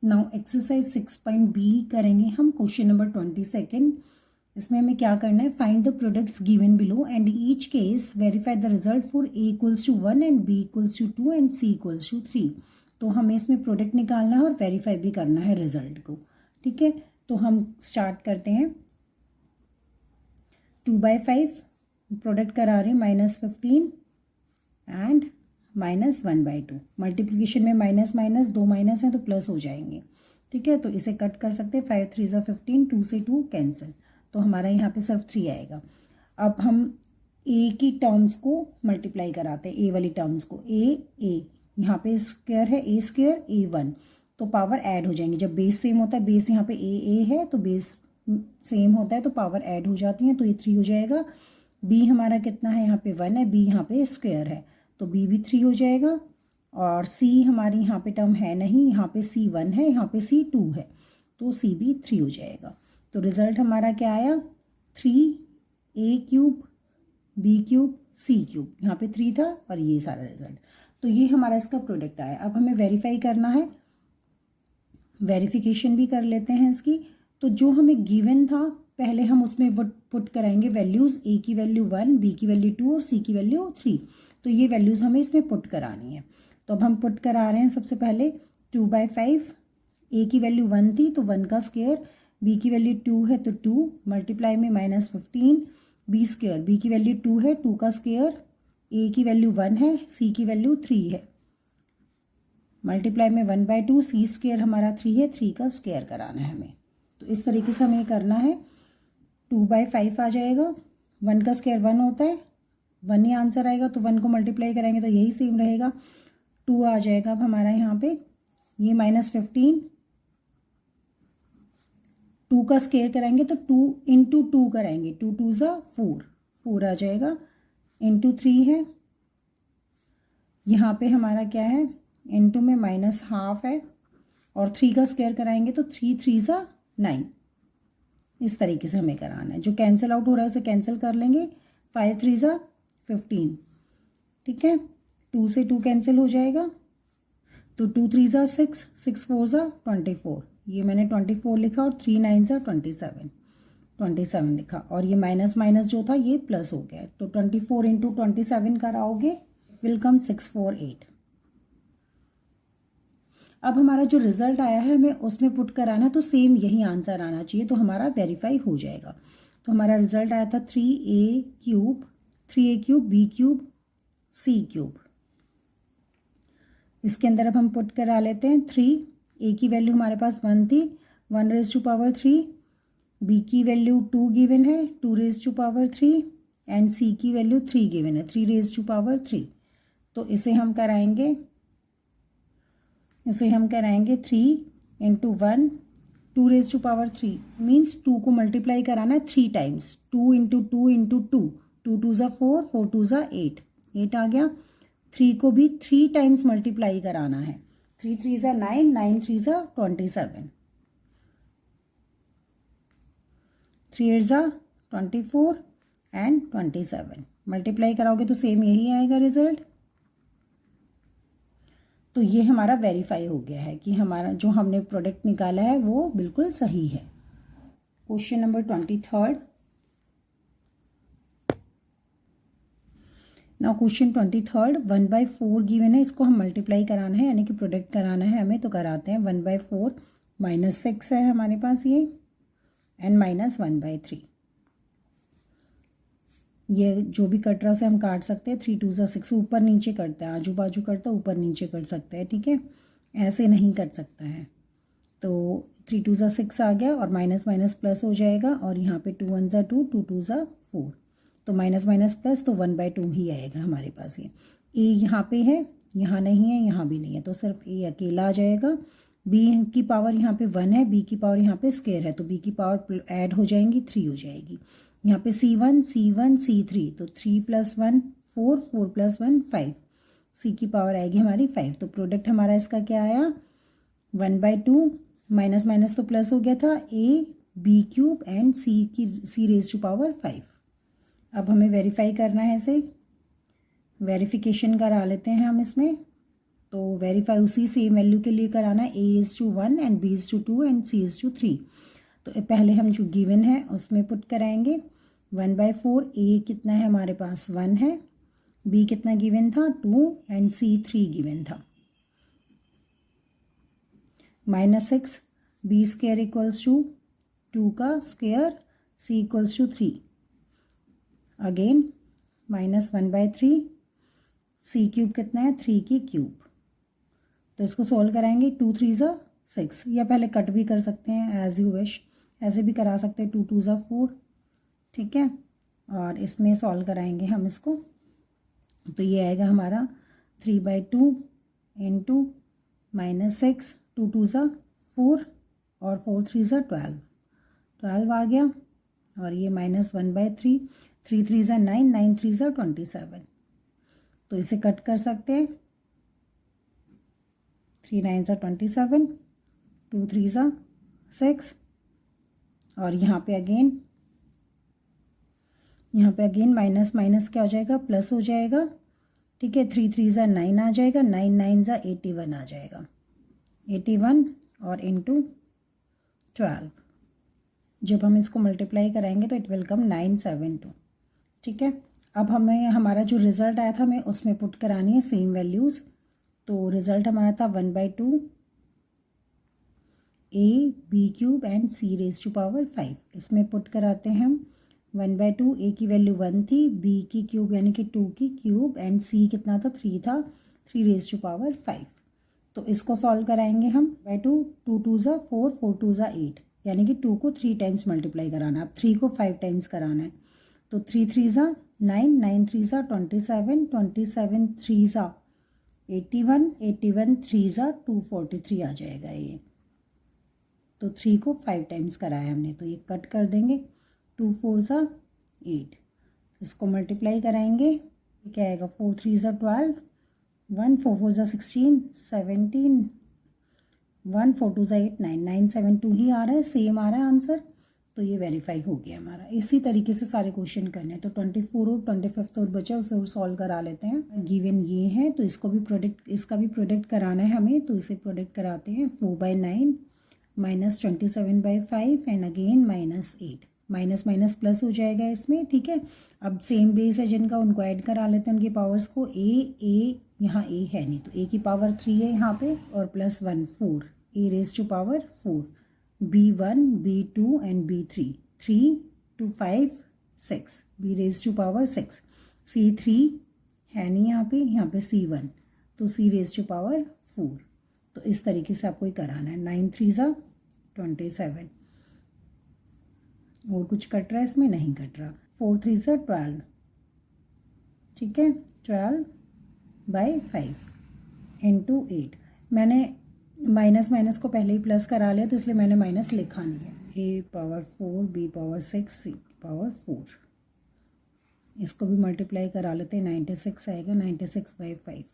Now exercise 6.b करेंगे हम question number 22। इसमें हमें क्या करना है, find the products given below and each case verify the result for a equals to 1 and b equals to 2 and c equals to 3। तो हमें इसमें प्रोडक्ट निकालना है और वेरीफाई भी करना है रिजल्ट को। ठीक है, तो हम स्टार्ट करते हैं। 2/5 प्रोडक्ट करा रहे हैं -15 एंड -1/2। मल्टीप्लिकेशन में माइनस माइनस, दो माइनस हैं तो प्लस हो जाएंगे। ठीक है, तो इसे कट कर सकते हैं। 5 3 ज़ा 15, 2 से 2 कैंसिल, तो हमारा यहाँ पे सिर्फ 3 आएगा। अब हम ए की टर्म्स को मल्टीप्लाई कराते हैं, ए वाली टर्म्स को। ए यहाँ पे स्क्वायर है, ए स्क्वायर A1, तो पावर ऐड हो जाएंगे। जब बेस सेम होता है, बेस यहाँ पे ए है तो बेस सेम होता है तो पावर ऐड हो जाती है, तो ये 3 हो जाएगा। बी हमारा कितना है, यहाँ पे 1 है, बी यहाँ पे स्क्वायर है तो बी भी 3 हो जाएगा। और सी हमारी यहाँ पे टर्म है नहीं, यहाँ पे C1 है, यहाँ पे C2 है, तो सी भी 3 हो जाएगा। तो रिजल्ट हमारा क्या आया, 3A³ B³ C³। यहाँ पे 3 था और ये सारा रिजल्ट। तो ये हमारा इसका प्रोडक्ट आया। अब हमें वेरीफाई करना है, वेरिफिकेशन भी कर लेते हैं इसकी। तो जो हमें गिवन था पहले हम उसमें पुट कराएंगे वैल्यूज़, ए की वैल्यू 1, बी की वैल्यू 2 और सी की वैल्यू 3। तो ये वैल्यूज़ हमें इसमें पुट करानी है। तो अब हम पुट करा रहे हैं। सबसे पहले 2/5, ए की वैल्यू 1 थी तो 1 का स्क्वायर, बी की वैल्यू 2 है तो 2, मल्टीप्लाई में -15, बी स्क्वायर, बी की वैल्यू 2 है, 2 का स्क्वायर, ए की वैल्यू 1 है, सी की वैल्यू 3 है, मल्टीप्लाई में 1/2, सी स्क्वायर हमारा 3 है, 3 का स्क्वायर कराना है हमें। तो इस तरीके से हमें करना है। 2/5 आ जाएगा, 1 का स्क्वायर 1 होता है, 1 ही आंसर आएगा, तो 1 को मल्टीप्लाई करेंगे तो यही सेम रहेगा, 2 आ जाएगा। अब हमारा यहाँ पे ये -15, 2 का स्क्वायर कराएंगे तो 2 × 2 कराएंगे, 2 2 ज़ा 4, 4 आ जाएगा, इंटू 3 है। यहाँ पे हमारा क्या है, इंटू में -½ है, और 3 का स्क्वायर कराएंगे तो 3 3 ज़ा 9। इस तरीके से हमें कराना है। जो कैंसिल आउट हो रहा है उसे कैंसिल कर लेंगे। 5 3 ज़ा 15, ठीक है, 2 से 2 कैंसिल हो जाएगा, तो 2 3 ज़ा 6, 6 4 ज़ा 24, ये मैंने 24 लिखा, और 3 9 ज़ा 27, 27 लिखा, और ये माइनस माइनस जो था ये प्लस हो गया। तो 24 × 27 कराओगे, विल कम 648। अब हमारा जो रिजल्ट आया है हमें उसमें पुट कराना, तो सेम यही आंसर आना चाहिए, तो हमारा वेरीफाई हो जाएगा। तो हमारा रिजल्ट आया था 3A³ B³ C³। इसके अंदर अब हम पुट करा लेते हैं। 3, ए की वैल्यू हमारे पास 1 थी, 1⁻3, बी की वैल्यू 2 गिवन है, 2⁻3, एंड सी की वैल्यू 3 गिवन है, 3⁻3। तो इसे हम कराएंगे 3 × 1, 2⁻3 मीन्स 2 को मल्टीप्लाई कराना है 3 टाइम्स, 2 × 2 × 2, 2 2 ज़ा 4, 4 2 ज़ा 8, 8 आ गया। 3 को भी 3 टाइम्स मल्टीप्लाई कराना है, 3 3 ज़ा 9, 9 3 ज़ा 27, 3 8 ज़ा 24 एंड 27। मल्टीप्लाई कराओगे तो सेम यही आएगा रिजल्ट। तो ये हमारा वेरीफाई हो गया है कि हमारा जो हमने प्रोडक्ट निकाला है वो बिल्कुल सही है। Question number 23। Now question 23, 1/4 given है, इसको हम मल्टीप्लाई कराना है, यानी कि प्रोडक्ट कराना है हमें, तो कराते हैं। 1/4 -6 है हमारे पास ये, एंड -1/3। ये जो भी कट रहा है हम काट सकते हैं। 3 2 ज़ा 6, ऊपर नीचे करते हैं, आजू बाजू करता है, ऊपर नीचे कर सकते हैं, ठीक है, ऐसे नहीं कर सकता है। तो 3 2 ज़ा 6 आ गया, और माइनस माइनस प्लस हो जाएगा, और यहाँ पे 2 1 ज़ा 2, 2 2 ज़ा 4, तो माइनस माइनस प्लस, तो 1/2 ही आएगा हमारे पास। ये ए यहाँ पे है, यहाँ नहीं है, यहाँ भी नहीं है, तो सिर्फ ए अकेला आ जाएगा। बी की पावर यहाँ पे 1 है, बी की पावर यहाँ पे स्क्वायर है, तो बी की पावर ऐड हो जाएंगी, 3 हो जाएगी। यहाँ पे C1 C3, तो 3 + 1 4, 4 + 1 5, सी की पावर आएगी हमारी 5। तो प्रोडक्ट हमारा इसका क्या आया, 1/2, माइनस माइनस तो प्लस हो गया था, A B³ एंड C⁻5। अब हमें वेरीफाई करना है इसे। वेरिफिकेशन करा लेते हैं हम इसमें। तो वेरीफाई उसी सेम वैल्यू के लिए कराना है, A:1 and B:2 and C:3। तो पहले हम जो गिवन है उसमें पुट कराएंगे 1/4। A कितना है हमारे पास 1 है, B कितना गिवन था 2 एंड C 3 गिवन था। -6 B² इक्वल्स टू 2 का square C equals to 3। Again -1/3 C³ कितना है 3 की क्यूब। तो इसको सॉल्व कराएंगे 2 3 ज़ा 6, या पहले कट भी कर सकते हैं एज यू विश, ऐसे भी करा सकते हैं 2 2 ज़ा 4, ठीक है। और इसमें सॉल्व कराएंगे हम इसको, तो ये आएगा हमारा 3/2 इंटू -6, 2 2 ज़ा 4 और 4 3 ज़ा 12 आ गया। और ये -1/3, 3 3 ज़ा 9, 9 3 ज़ा 27। तो इसे कट कर सकते हैं, 3 9 ज़ा 27, 2 3 ज़ा 6, और यहाँ पे अगेन माइनस माइनस क्या हो जाएगा प्लस हो जाएगा, ठीक है। 3 3 ज़ा 9 आ जाएगा, 9 9 ज़ा 81 आ जाएगा, 81 और इंटू 12। जब हम इसको मल्टीप्लाई कराएंगे तो इट विल कम 972, ठीक है। अब हमें हमारा जो रिज़ल्ट आया था हमें उसमें पुट करानी है सेम वैल्यूज़। तो रिज़ल्ट हमारा था 1/2 A/B³ एंड C⁵5। इसमें पुट कराते हैं हम 1/2, A की वैल्यू 1 थी, B की क्यूब यानी कि 2 की क्यूब, एंड C कितना था 3 था, 3⁵5। तो इसको सॉल्व कराएंगे हम 2 2 2 ज़ा 4, 4 2 ज़ा 8, यानी कि 2 को 3 टाइम्स मल्टीप्लाई कराना है, अब 3 को 5 टाइम्स कराना है। तो 3 3 ज़ा 9, 9 3 ज़ा 27, 27 3 ज़ा 81, 81 3 ज़ा 243 आ जाएगा ये। तो 3 को 5 टाइम्स कराया हमने, तो ये कट कर देंगे, 2 4 ज़ा 8, इसको मल्टीप्लाई कराएंगे, ये क्या आएगा 4 3 ज़ा 12, 1 4 4 ज़ा 16, 17, 1 4 2 ज़ा 8, 9 9 7 2 ही आ रहा है, सेम आ रहा है आंसर। तो ये वेरीफाई हो गया हमारा। इसी तरीके से सारे क्वेश्चन करने हैं। तो 24 और 25 और बचा, उसे और सॉल्व करा लेते हैं। गिवन ये है तो इसका भी प्रोडक्ट कराना है हमें, तो इसे प्रोडक्ट कराते हैं। 4/9 -27/5 and again -8, minus minus plus हो जाएगा इसमें, ठीक है। अब सेम बेस है जिनका, उनको ऐड करा लेते हैं उनकी पावर्स को। ए यहाँ ए है नहीं, तो ए की पावर 3 है यहाँ पे, और +1 4, A⁴4, B1 B2 and B3, 3 2 5 6, B⁴6, C3 है नहीं यहाँ पे C1, तो C⁴4। तो इस तरीके से आपको ये कराना है। 9 3 ज़ा 27, और कुछ कट रहा है इसमें, नहीं कट रहा। 4 3 ज़ा 12, ठीक है, 12/5 इंटू 8। मैंने माइनस माइनस को पहले ही प्लस करा लिया, तो इसलिए मैंने माइनस लिखा नहीं है। A⁴4, B⁴6, C⁴4, इसको भी मल्टीप्लाई करा लेते हैं, 96 आएगा, 96/5,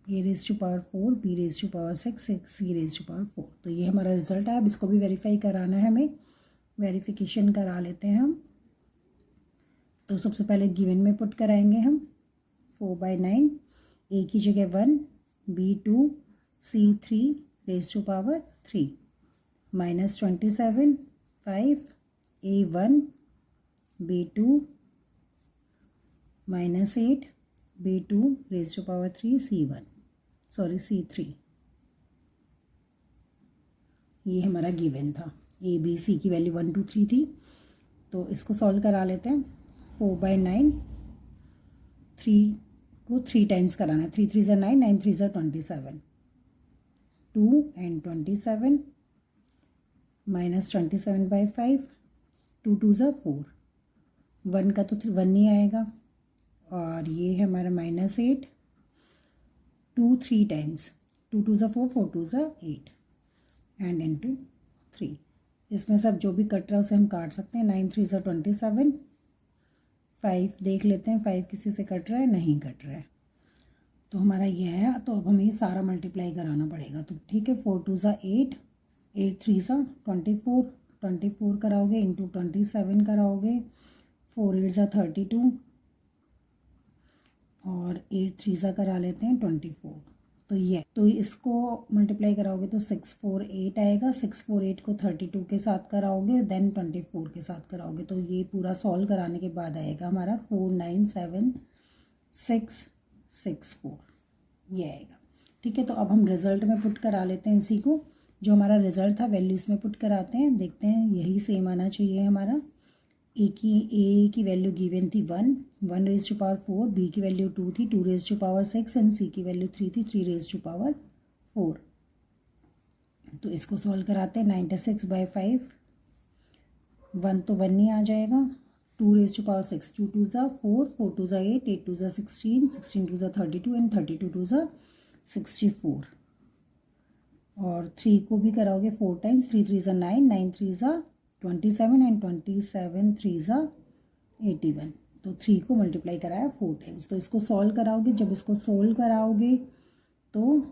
A⁴4, B⁴6, C⁴4। तो ये हमारा रिजल्ट है। अब इसको भी वेरीफाई कराना है हमें, वेरिफिकेशन करा लेते हैं हम। तो सबसे पहले गिवन में पुट कराएंगे हम 4/9, A की जगह 1, B2, C⁵3, -27 5, A1, B2, -8, B2⁵3, C3। ये हमारा गिवन था। A B C की वैल्यू 1 2 3 थी, तो इसको सॉल्व करा लेते हैं। 4/9, 3 को 3 टाइम्स कराना है, 3 3 ज़ा 9, 9 3 ज़ा 27, 2 एंड 27, -27/5, 2 2 ज़ा 4, 1 का तो 1 नहीं आएगा, और ये है हमारा -8, 2 3 टाइम्स, 2 2 ज़ा 4, 4 2 ज़ा 8 एंड इंटू 3। इसमें सब जो भी कट रहा है उसे हम काट सकते हैं। 9 3 ज़ा 27, 5 देख लेते हैं, 5 किसी से कट रहा है, नहीं कट रहा है, तो हमारा ये है। तो अब हमें सारा मल्टीप्लाई कराना पड़ेगा, तो ठीक है। 4 2 ज़ा 8, 8 3 ज़ा 24, 24 कराओगे इंटू 27 कराओगे, 4 8 ज़ा 32, और 8 3 सा करा लेते हैं 24। तो ये तो इसको मल्टीप्लाई कराओगे तो 648 आएगा। 648 को 32 के साथ कराओगे देन 24 के साथ कराओगे तो ये पूरा सॉल्व कराने के बाद आएगा हमारा 497,664 ये आएगा। ठीक है, तो अब हम रिज़ल्ट में पुट करा लेते हैं इसी को। जो हमारा रिज़ल्ट था वैल्यूज़ में पुट कराते हैं, देखते हैं यही सेम आना चाहिए हमारा। ए की वैल्यू गिवन थी 1 रेज टू पावर 4, बी की वैल्यू 2 थी 2 रेज टू पावर 6 एंड सी की वैल्यू 3 थी 3 रेज टू पावर 4। तो इसको सॉल्व कराते हैं। 96/5 1 तो 1 ही आ जाएगा। 2 रेज टू पावर 6 2 2 ज़ा 4 4 2 ज़ा 8 8 2 ज़ा 16 16 2 ज़ा 32 एंड 32 2 ज़ा 64। और 3 को भी कराओगे 4 टाइम्स 3 3 ज़ा 9 9 3 ज़ा 27 एंड 27 3 ज़ा 81। तो 3 को मल्टीप्लाई कराया 4 टाइम्स। तो इसको सॉल्व कराओगे, जब इसको सॉल्व कराओगे तो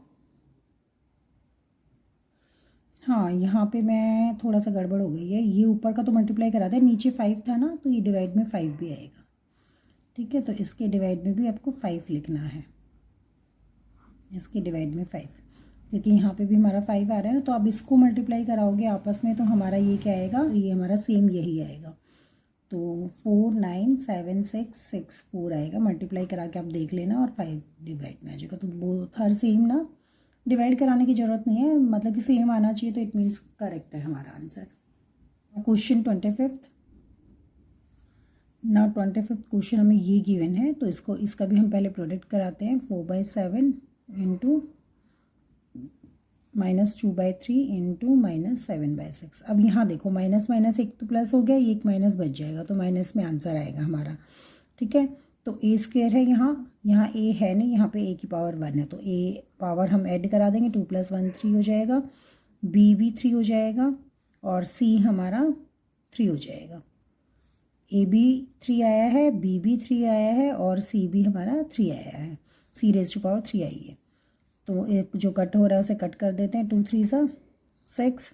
हाँ यहाँ पे मैं थोड़ा सा गड़बड़ हो गई है। ये ऊपर का तो मल्टीप्लाई करा दे, नीचे 5 था ना, तो ये डिवाइड में 5 भी आएगा। ठीक है, तो इसके डिवाइड में भी आपको 5 लिखना है, इसके डिवाइड में 5, क्योंकि यहाँ पे भी हमारा 5 आ रहा है ना। तो अब इसको मल्टीप्लाई कराओगे आपस में तो हमारा ये क्या आएगा, ये हमारा सेम यही आएगा। तो 497,664 आएगा। मल्टीप्लाई करा के आप देख लेना और 5 डिवाइड में आ जाएगा। तो बोथ आर सेम ना, डिवाइड कराने की ज़रूरत नहीं है, मतलब कि सेम आना चाहिए, तो इट मीन्स करेक्ट है हमारा आंसर। क्वेश्चन 25 ना, 25 क्वेश्चन हमें ये गिवन है, तो इसका भी हम पहले प्रोडक्ट कराते हैं। 4/7 इंटू -2/3 इंटू -7/6। अब यहाँ देखो माइनस माइनस एक तो प्लस हो गया, एक माइनस बच जाएगा, तो माइनस में आंसर आएगा हमारा। ठीक है, तो ए स्क्वेयर है यहाँ ए है नहीं, यहाँ पे ए की पावर 1 है, तो ए पावर हम ऐड करा देंगे। 2 + 1 3 हो जाएगा, बी भी 3 हो जाएगा और सी हमारा 3 हो जाएगा। ए भी 3 आया है, बी भी 3 आया है और सी भी हमारा 3 आया है। सी रेज़ टू पावर 3 आई है। तो एक जो कट हो रहा है उसे कट कर देते हैं। 2 3 सा 6,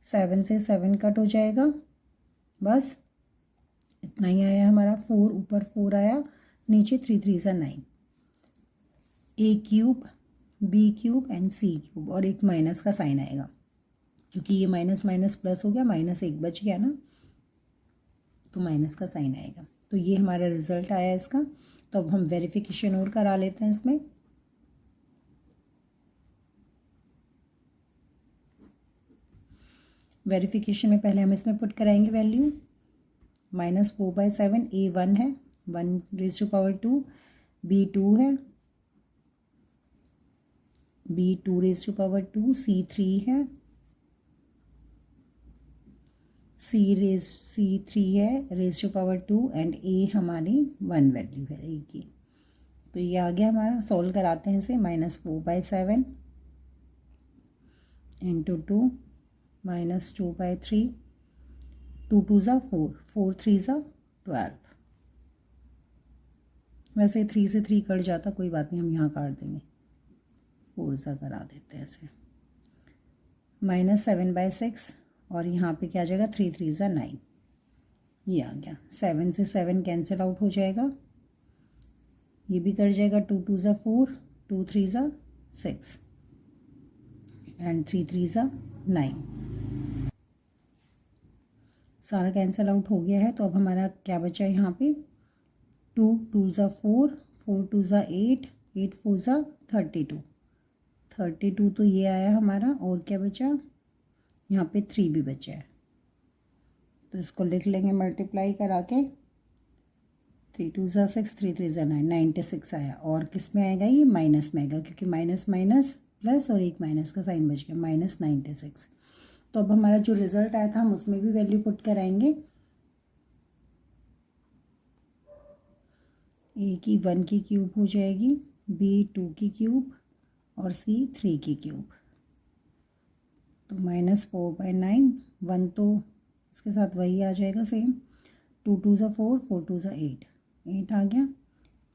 7 से 7 कट हो जाएगा, बस इतना ही आया हमारा। 4 ऊपर 4 आया, नीचे 3 3 सा 9। A cube, B cube and C cube, और एक माइनस का साइन आएगा क्योंकि ये माइनस माइनस प्लस हो गया, माइनस एक बच गया ना, तो माइनस का साइन आएगा। तो ये हमारा रिजल्ट आया इसका। तो अब हम वेरिफिकेशन और करा लेते हैं इसमें। वेरिफिकेशन में पहले हम इसमें पुट कराएंगे वैल्यू। -4/7 ए 1 है, 1 रेज़ टू पावर 2, बी 2 है, बी 2 रेज़ टू पावर 2, सी 3 है, सी 3 है रेज़ टू पावर 2 एंड ए हमारी 1 वैल्यू है ए की। तो ये आ गया हमारा। सॉल्व कराते हैं इसे। -4/7 इंटू 2 -2/3, 2 2 ज़ा 4, 4 3 ज़ा 12। वैसे 3 से 3 कट जाता, कोई बात नहीं, हम यहाँ काट देंगे, 4 ज़ा करा देते हैं ऐसे। -7/6 और यहाँ पे क्या आ जाएगा, 3 3 ज़ा 9, ये आ गया। 7 से 7 कैंसिल आउट हो जाएगा, ये भी कर जाएगा। 2 2 ज़ा 4, 2 3 ज़ा 6 एंड 3 3 ज़ा 9, सारा कैंसिल आउट हो गया है। तो अब हमारा क्या बचा है यहाँ पे, 2 2 ज़ा 4, 4 2 ज़ा 8, 8 4 ज़ा 32, 32 तो ये आया हमारा। और क्या बचा, यहाँ पे 3 भी बचा है, तो इसको लिख लेंगे मल्टीप्लाई करा के। 3 2 ज़ा 6, 3 3 ज़ा 9, 96 आया। और किस में आएगा, ये माइनस में आएगा, क्योंकि माइनस माइनस प्लस और एक माइनस का साइन बच गया, -96। तो अब हमारा जो रिज़ल्ट आया था हम उसमें भी वैल्यू पुट कराएंगे। ए की 1 की क्यूब हो जाएगी, बी 2 की क्यूब और सी 3 की क्यूब। तो -4/9, 1 तो इसके साथ वही आ जाएगा सेम। 2 2 ज़ा 4, 4 2 ज़ा 8, 8 आ गया।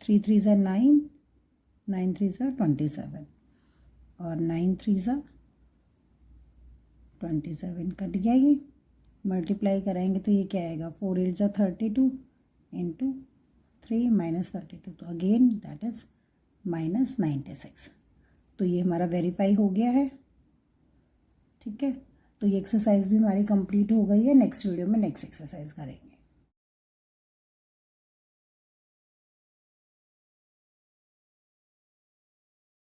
3 3 ज़ा 9, 9 3 ज़ा 27 और 9 3 ज़ा 27 कट गया। ये मल्टीप्लाई कराएंगे तो ये क्या आएगा, 4 8 ज़ा 32 इंटू 3 माइनस 32, तो अगेन दैट इज़ माइनस 96। तो ये हमारा वेरीफाई हो गया है। ठीक है, तो ये एक्सरसाइज भी हमारी कंप्लीट हो गई है। नेक्स्ट वीडियो में नेक्स्ट एक्सरसाइज करेंगे।